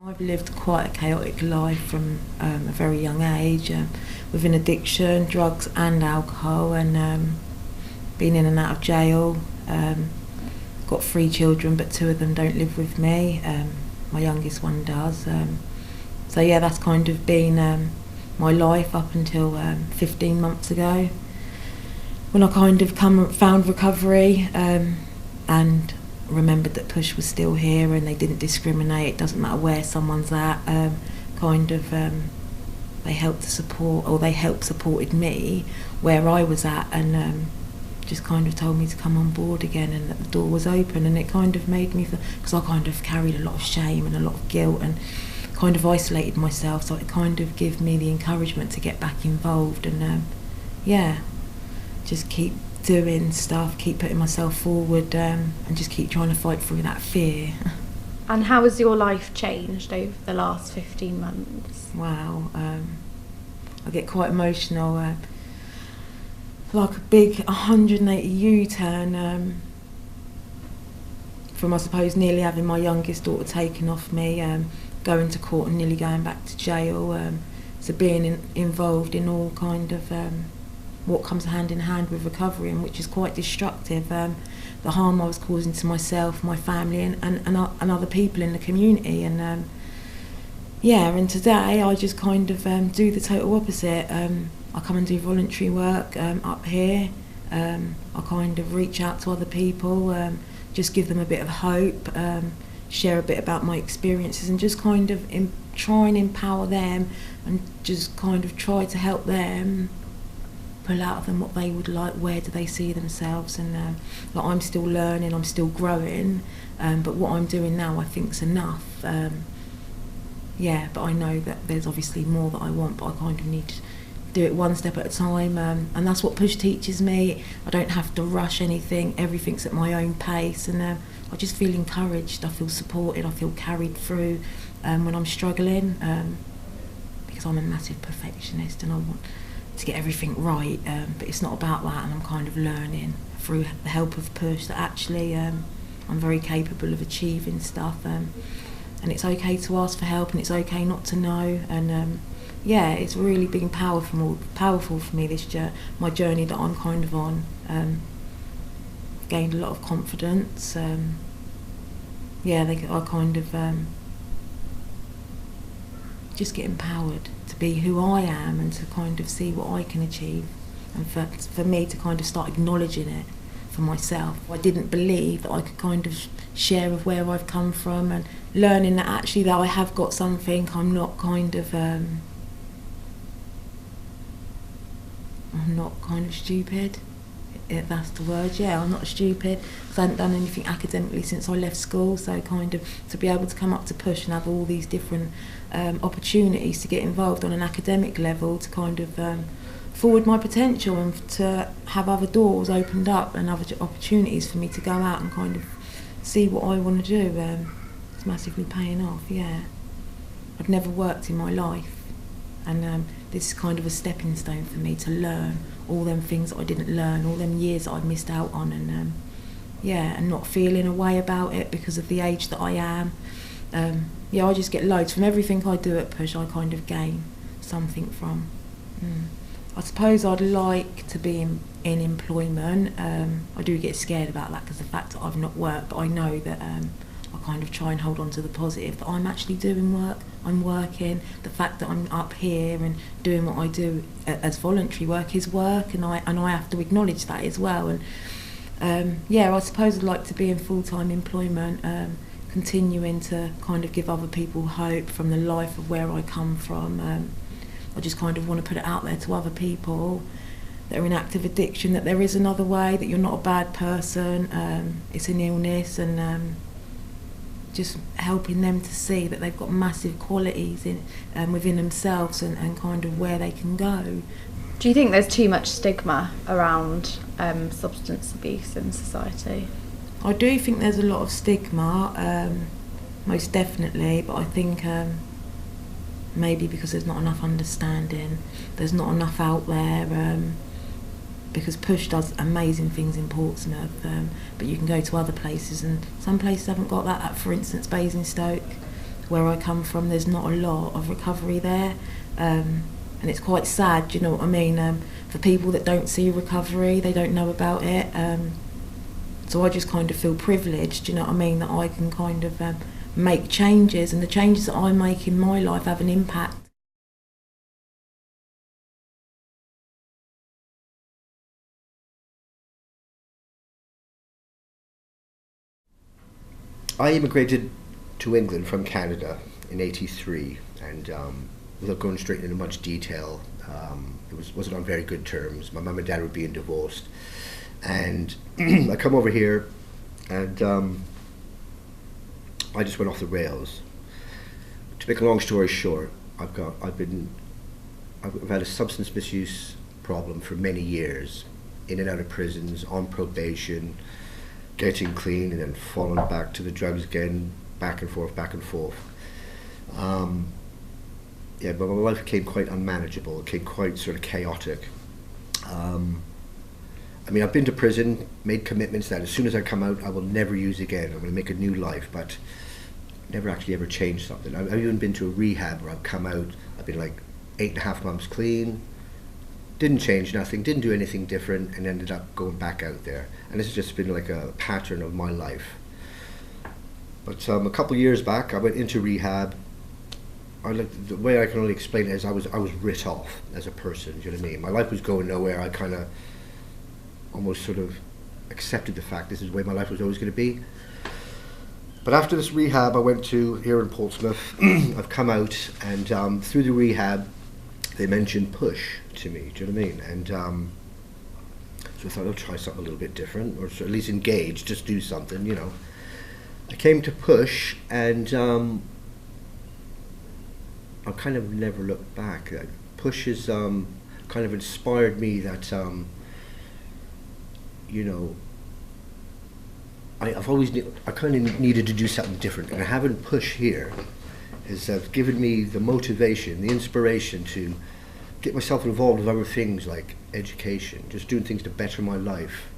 I've lived quite a chaotic life from a very young age, with an addiction, drugs and alcohol, and been in and out of jail. Got 3 children, but 2 of them don't live with me. My youngest one does. So yeah, that's kind of been my life up until 15 months ago, when I kind of found recovery and remembered that Push was still here and they didn't discriminate. It doesn't matter where someone's at. They helped supported me where I was at, and just kind of told me to come on board again, and that the door was open. And it kind of made me feel, because I kind of carried a lot of shame and a lot of guilt and kind of isolated myself, so it kind of gave me the encouragement to get back involved and just keep doing stuff, keep putting myself forward, and just keep trying to fight through that fear. And how has your life changed over the last 15 months? Wow, I get quite emotional. Like a big 180 U-turn from, I suppose, nearly having my youngest daughter taken off me, going to court and nearly going back to jail, to being involved in all kind of what comes hand in hand with recovery, and which is quite destructive. The harm I was causing to myself, my family, and other people in the community. And and today I just kind of do the total opposite. I come and do voluntary work up here. I kind of reach out to other people, just give them a bit of hope, share a bit about my experiences, and just kind of try and empower them, and just kind of try to help them pull out of them what they would like, where do they see themselves. And like, I'm still learning, I'm still growing, but what I'm doing now I think's enough. But I know that there's obviously more that I want, but I kind of need to do it one step at a time, and that's what Push teaches me. I don't have to rush anything, everything's at my own pace, and I just feel encouraged, I feel supported, I feel carried through when I'm struggling, because I'm a massive perfectionist and I want to get everything right, but it's not about that, and I'm kind of learning through the help of Push that actually I'm very capable of achieving stuff, and it's okay to ask for help, and it's okay not to know, and it's really been powerful for me, my journey that I'm kind of on. Gained a lot of confidence. I kind of just get empowered to be who I am and to kind of see what I can achieve, and for me to kind of start acknowledging it for myself. I didn't believe that I could kind of share of where I've come from, and learning that actually that I have got something. I'm not kind of stupid, if that's the word. I'm not stupid, because I haven't done anything academically since I left school, so kind of to be able to come up to Push and have all these different opportunities to get involved on an academic level, to kind of forward my potential, and to have other doors opened up and other opportunities for me to go out and kind of see what I want to do, it's massively paying off. I've never worked in my life, and this is kind of a stepping stone for me to learn all them things that I didn't learn, all them years that I've missed out on, and and not feeling a way about it because of the age that I am. I just get loads from everything I do at Push. I kind of gain something from. I suppose I'd like to be in employment. I do get scared about that because the fact that I've not worked, but I know that I kind of try and hold on to the positive, that I'm actually doing work, I'm working. The fact that I'm up here and doing what I do as voluntary work is work, and I have to acknowledge that as well. And I suppose I'd like to be in full-time employment, continuing to kind of give other people hope from the life of where I come from. I just kind of want to put it out there to other people that are in active addiction, that there is another way, that you're not a bad person, it's an illness, and just helping them to see that they've got massive qualities within themselves, and kind of where they can go. Do you think there's too much stigma around substance abuse in society? I do think there's a lot of stigma, most definitely, but I think maybe because there's not enough understanding, there's not enough out there, because Push does amazing things in Portsmouth, but you can go to other places, and some places haven't got that. For instance, Basingstoke, where I come from, there's not a lot of recovery there, and it's quite sad, do you know what I mean? For people that don't see recovery, they don't know about it. So I just kind of feel privileged, do you know what I mean, that I can kind of make changes, and the changes that I make in my life have an impact. I immigrated to England from Canada in '83, and without going straight into much detail, it wasn't on very good terms. My mum and dad were being divorced, and I come over here, and I just went off the rails. To make a long story short, I've had a substance misuse problem for many years, in and out of prisons, on probation, getting clean, and then falling back to the drugs again, back and forth, back and forth. Yeah, but my life became quite unmanageable. It became quite sort of chaotic. I mean, I've been to prison, made commitments that as soon as I come out, I will never use again. I'm going to make a new life, but never actually ever changed something. I've even been to a rehab where I've come out, I've been like 8.5 months clean, didn't change nothing, didn't do anything different, and ended up going back out there. And this has just been like a pattern of my life. But a couple of years back, I went into rehab. The way I can only explain it is I was writ off as a person, do you know what I mean? My life was going nowhere. I kind of almost sort of accepted the fact this is the way my life was always going to be. But after this rehab I went to here in Portsmouth, I've come out, and through the rehab, they mentioned push to me, do you know what I mean? And so I thought I'll try something a little bit different, or at least engage, just do something, you know. I came to push, and I kind of never looked back. Push has kind of inspired me that, you know, I kind of needed to do something different, and having push here has given me the motivation, the inspiration to get myself involved with other things like education, just doing things to better my life,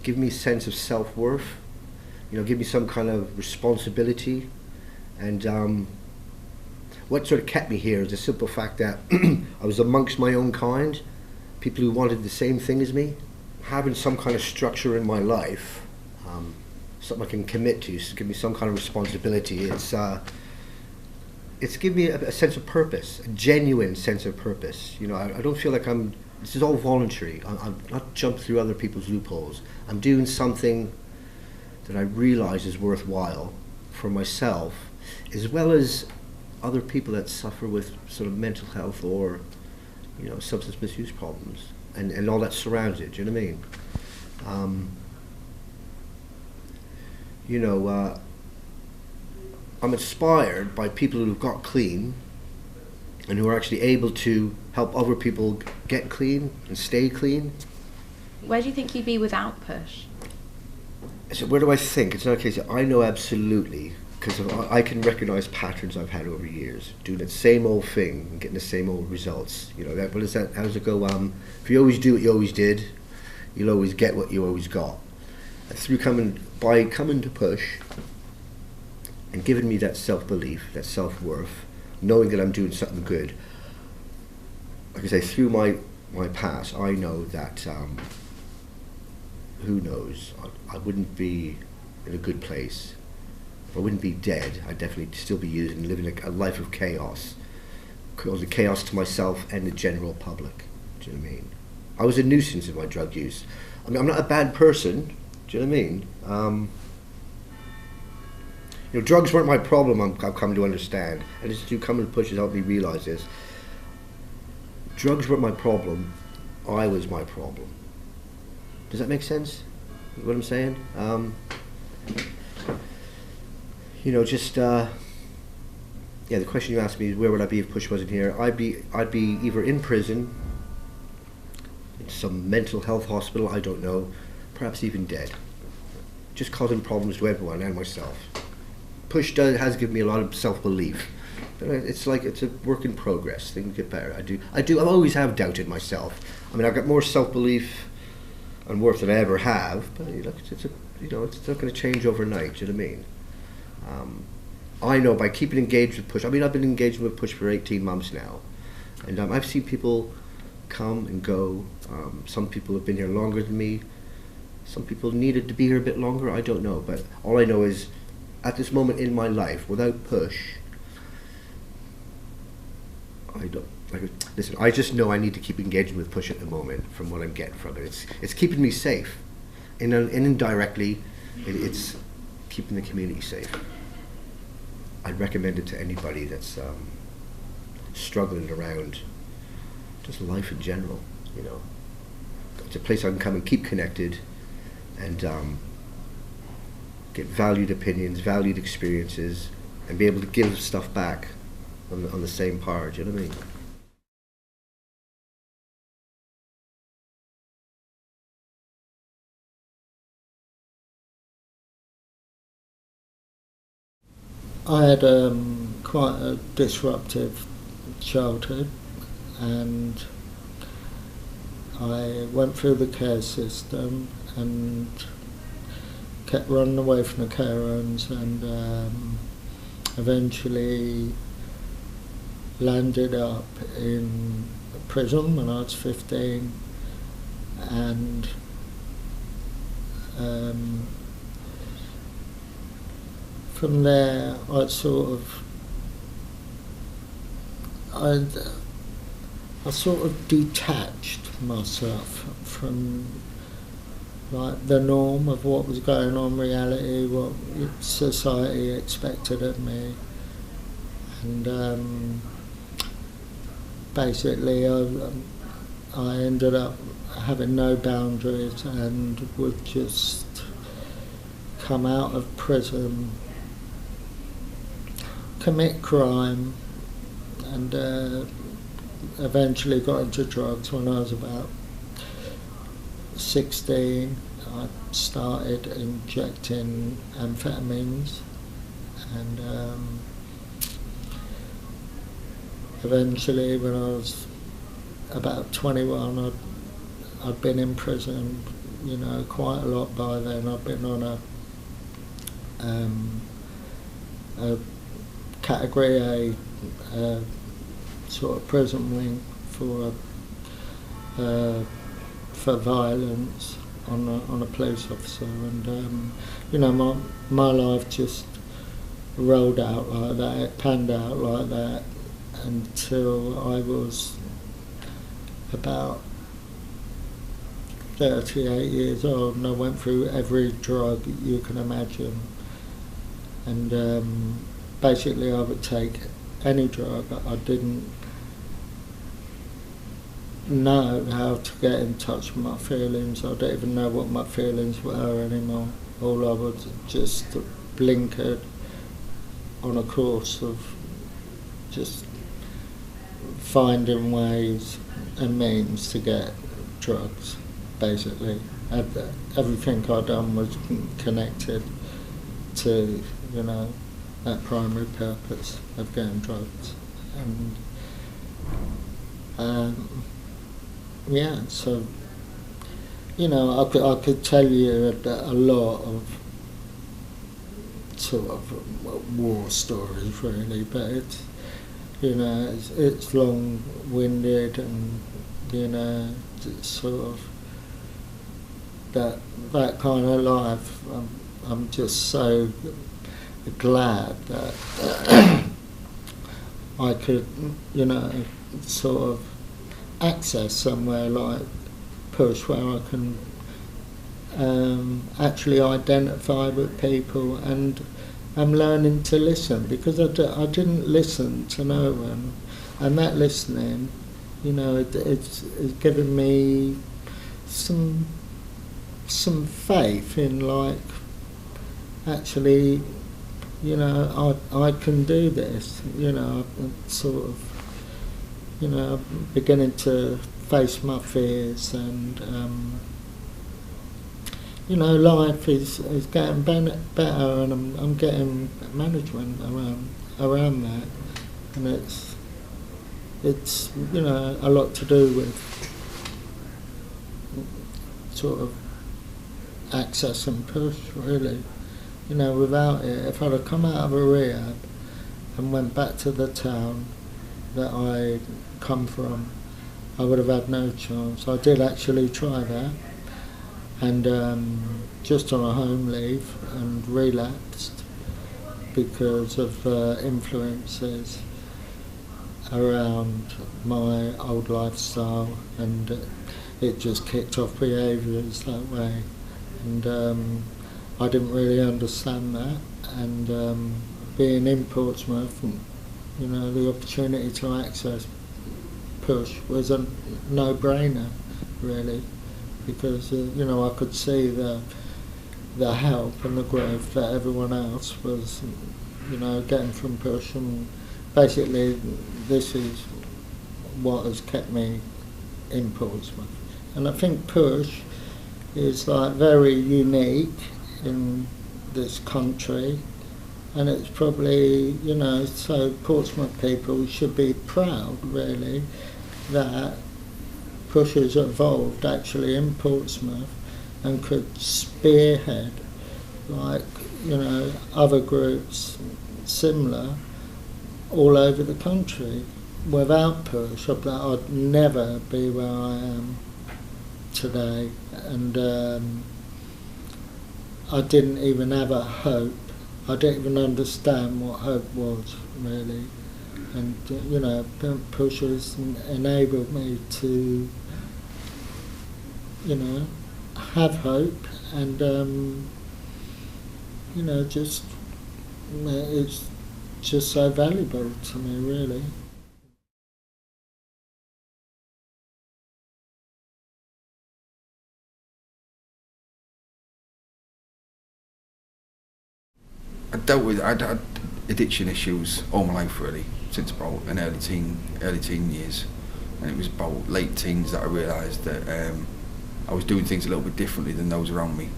give me a sense of self-worth, you know, give me some kind of responsibility. And what sort of kept me here is the simple fact that I was amongst my own kind, people who wanted the same thing as me. Having some kind of structure in my life, something I can commit to, so give me some kind of responsibility. It's given me a sense of purpose, a genuine sense of purpose. You know, I don't feel like this is all voluntary. I'm not jumping through other people's loopholes. I'm doing something that I realize is worthwhile for myself, as well as other people that suffer with sort of mental health or, you know, substance misuse problems, and all that surrounds it, do you know what I mean? You know, I'm inspired by people who've got clean and who are actually able to help other people get clean and stay clean. Where do you think you'd be without push? So where do I think? It's not a case of I know absolutely, because I can recognize patterns I've had over years, doing the same old thing and getting the same old results. You know, how does it go? If you always do what you always did, you'll always get what you always got. And by coming to push and giving me that self-belief, that self-worth, knowing that I'm doing something good, like I say, through my past, I know that, who knows, I wouldn't be in a good place. If I wouldn't be dead, I'd definitely still be using, living a life of chaos, causing chaos to myself and the general public. Do you know what I mean? I was a nuisance in my drug use. I mean, I'm not a bad person. Do you know what I mean? You know, drugs weren't my problem. I've come to understand, and it's through coming to push has helped me realize this. Drugs weren't my problem. I was my problem. Does that make sense? What I'm saying? You know, just yeah. The question you asked me is, where would I be if push wasn't here? I'd be either in prison, in some mental health hospital. I don't know. Perhaps even dead. Just causing problems to everyone and myself. Push has given me a lot of self-belief. But it's like it's a work in progress. Things get better. I always have doubted myself. I mean, I've got more self-belief and worth than I ever have. But it's not going to change overnight. Do you know what I mean? I know by keeping engaged with Push, I mean, I've been engaged with Push for 18 months now, and I've seen people come and go. Some people have been here longer than me. Some people needed to be here a bit longer, I don't know. But all I know is, at this moment in my life, without Push, listen, I just know I need to keep engaging with Push at the moment from what I'm getting from it. It's keeping me safe. And indirectly, it's keeping the community safe. I'd recommend it to anybody that's struggling around just life in general, you know. It's a place I can come and keep connected and get valued opinions, valued experiences, and be able to give stuff back on the same par, do you know what I mean? I had quite a disruptive childhood, and I went through the care system and kept running away from the care homes, and eventually landed up in prison when I was 15, and from there I sort of detached myself from like the norm of what was going on, reality, what society expected of me, and basically I ended up having no boundaries and would just come out of prison, commit crime, and eventually got into drugs when I was about 16. I started injecting amphetamines, and eventually when I was about 21, I'd been in prison, you know, quite a lot by then. I'd been on a Category A sort of prison wing for violence on a police officer, and you know, my life just rolled out like that, it panned out like that until I was about 38 years old, and I went through every drug you can imagine, and basically I would take any drug. I didn't know how to get in touch with my feelings. I don't even know what my feelings were anymore. All I was just blinkered on a course of just finding ways and means to get drugs, basically. Everything I'd done was connected to, you know, that primary purpose of getting drugs. And yeah, so, you know, I could tell you a lot of sort of war stories, really, but it's, you know, it's long-winded, and, you know, it's sort of that kind of life. I'm just so glad that I could, you know, sort of access somewhere like Push, where I can actually identify with people, and I'm learning to listen, because I didn't listen to no one, and that listening, you know, it's given me some faith in, like, actually, you know, I can do this, you know, sort of, you know, beginning to face my fears, and you know, life is getting better, and I'm getting management around that, and it's you know, a lot to do with sort of access and Push, really, You know, without it, if I'd have come out of a rehab and went back to the town that I come from, I would have had no chance. I did actually try that, and just on a home leave, and relapsed because of influences around my old lifestyle, and it just kicked off behaviours that way, and I didn't really understand that, and being in Portsmouth, you know, the opportunity to access push was a no-brainer, really, because you know, I could see the help and the growth that everyone else was, you know, getting from push, and basically this is what has kept me in Portsmouth. And I think push is like very unique in this country, and it's probably, you know, so Portsmouth people should be proud, really, that push has evolved actually in Portsmouth and could spearhead, like, you know, other groups similar all over the country. Without push, I'd never be where I am today, and I didn't even have a hope. I didn't even understand what hope was, really. And, you know, push has enabled me to, you know, have hope, and, you know, just, it's just so valuable to me, really. I'd had addiction issues all my life, really, since about an early teen years, and it was about late teens that I realised that I was doing things a little bit differently than those around me.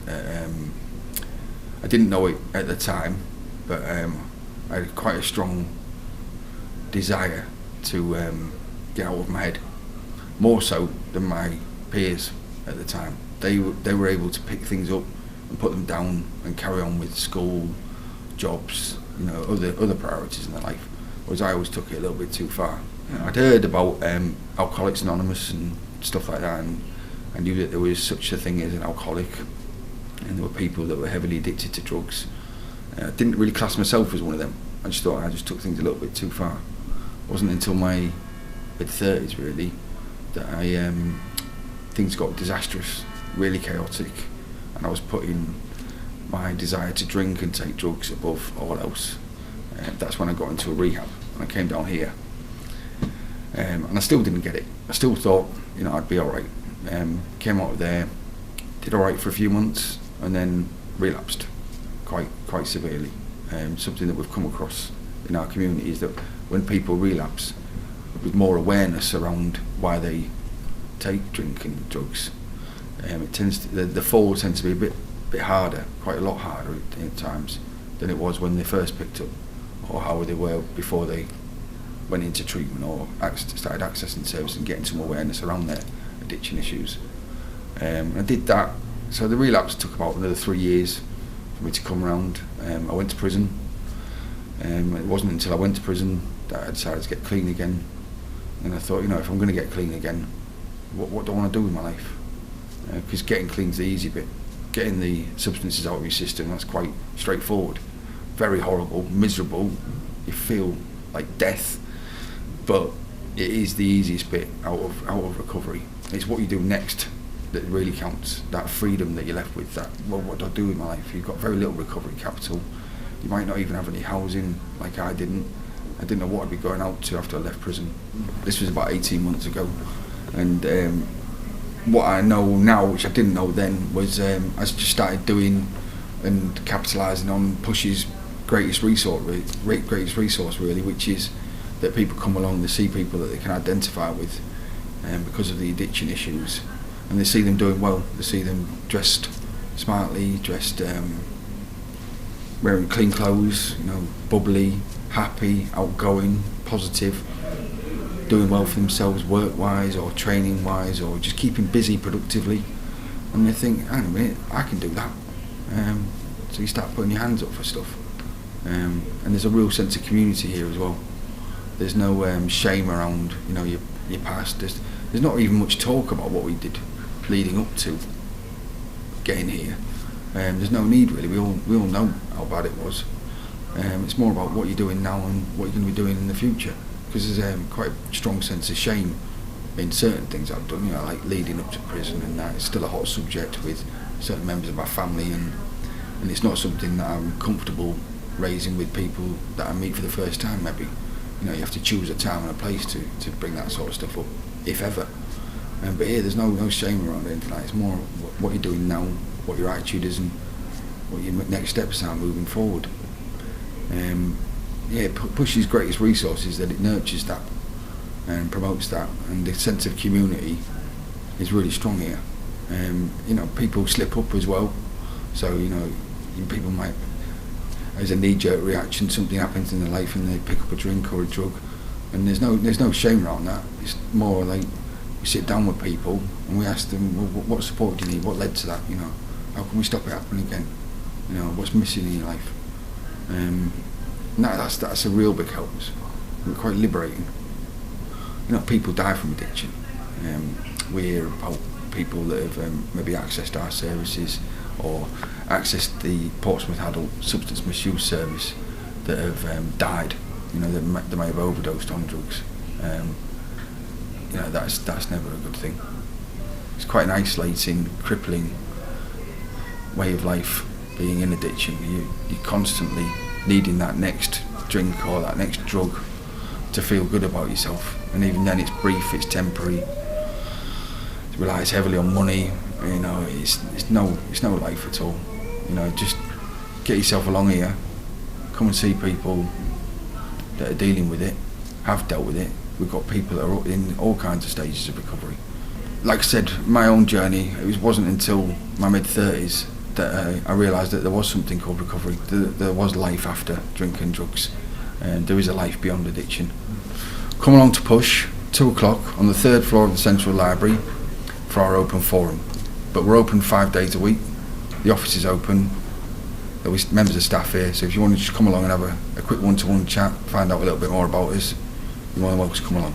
I didn't know it at the time, but I had quite a strong desire to get out of my head, more so than my peers at the time. They were able to pick things up and put them down and carry on with school, jobs, you know, other priorities in their life, whereas I always took it a little bit too far. I'd heard about Alcoholics Anonymous and stuff like that, and I knew that there was such a thing as an alcoholic, and there were people that were heavily addicted to drugs. I didn't really class myself as one of them. I just thought I just took things a little bit too far. It wasn't until my mid-30s, really, that things got disastrous, really chaotic, and I was putting my desire to drink and take drugs above all else. That's when I got into a rehab, and I came down here, and I still didn't get it. I still thought, you know, I'd be alright. Came out of there, did alright for a few months, and then relapsed quite severely. Something that we've come across in our community is that when people relapse, with more awareness around why they take drink and drugs, it tends to, the fall tends to be a bit harder, quite a lot harder at times than it was when they first picked up, or how they were before they went into treatment or started accessing service and getting some awareness around their addiction issues. I did that, so the relapse took about another 3 years for me to come around. I went to prison. It wasn't until I went to prison that I decided to get clean again, and I thought, you know, if I'm going to get clean again, what do I want to do with my life? Because getting clean's the easy bit. Getting the substances out of your system, that's quite straightforward. Very horrible, miserable, you feel like death, but it is the easiest bit out of recovery. It's what you do next that really counts, that freedom that you're left with, that, well, what do I do with my life? You've got very little recovery capital, you might not even have any housing, like I didn't know what I'd be going out to after I left prison. This was about 18 months ago, and what I know now, which I didn't know then, was I just started doing and capitalising on Push's greatest resource really, which is that people come along, they see people that they can identify with because of the addiction issues, and they see them doing well, they see them dressed smartly, wearing clean clothes, you know, bubbly, happy, outgoing, positive, doing well for themselves work-wise or training-wise, or just keeping busy productively, and they think, hang on a minute, I can do that. So you start putting your hands up for stuff. And there's a real sense of community here as well. There's no shame around, you know, your past. There's not even much talk about what we did leading up to getting here. There's no need really. We all know how bad it was. It's more about what you're doing now and what you're going to be doing in the future. Because there's quite a strong sense of shame in certain things I've done. You know, like leading up to prison, and that. It's still a hot subject with certain members of my family, and it's not something that I'm comfortable raising with people that I meet for the first time. Maybe, you know, you have to choose a time and a place to bring that sort of stuff up, if ever. But here, there's no shame around anything like that. It's more what you're doing now, what your attitude is, and what your next steps are moving forward. Push's greatest resource is that it nurtures that and promotes that, and the sense of community is really strong here. You know, people slip up as well, so you know, people might, as a knee-jerk reaction, something happens in their life and they pick up a drink or a drug, and there's no shame around that. It's more like we sit down with people and we ask them, well, what support do you need? What led to that? You know, how can we stop it happening again? You know, what's missing in your life? And that's a real big help. It's quite liberating. You know, people die from addiction. We hear about people that have maybe accessed our services or accessed the Portsmouth Adult Substance Misuse Service that have died. You know, they may have overdosed on drugs. You know, that's never a good thing. It's quite an isolating, crippling way of life, being in addiction. You're constantly needing that next drink or that next drug to feel good about yourself, and even then it's brief, it's temporary, it relies heavily on money. You know, it's no life at all. You know, just get yourself along here, come and see people that are dealing with it, have dealt with it. We've got people that are in all kinds of stages of recovery. Like I said, my own journey, it wasn't until my mid-30s that I realised that there was something called recovery. There was life after drink and drugs, and there is a life beyond addiction. Come along to Push, 2 o'clock on the 3rd floor of the Central Library for our open forum. But we're open 5 days a week. The office is open. There was members of staff here, so if you want to just come along and have a quick one-to-one chat, find out a little bit more about us, you're more than welcome to come along.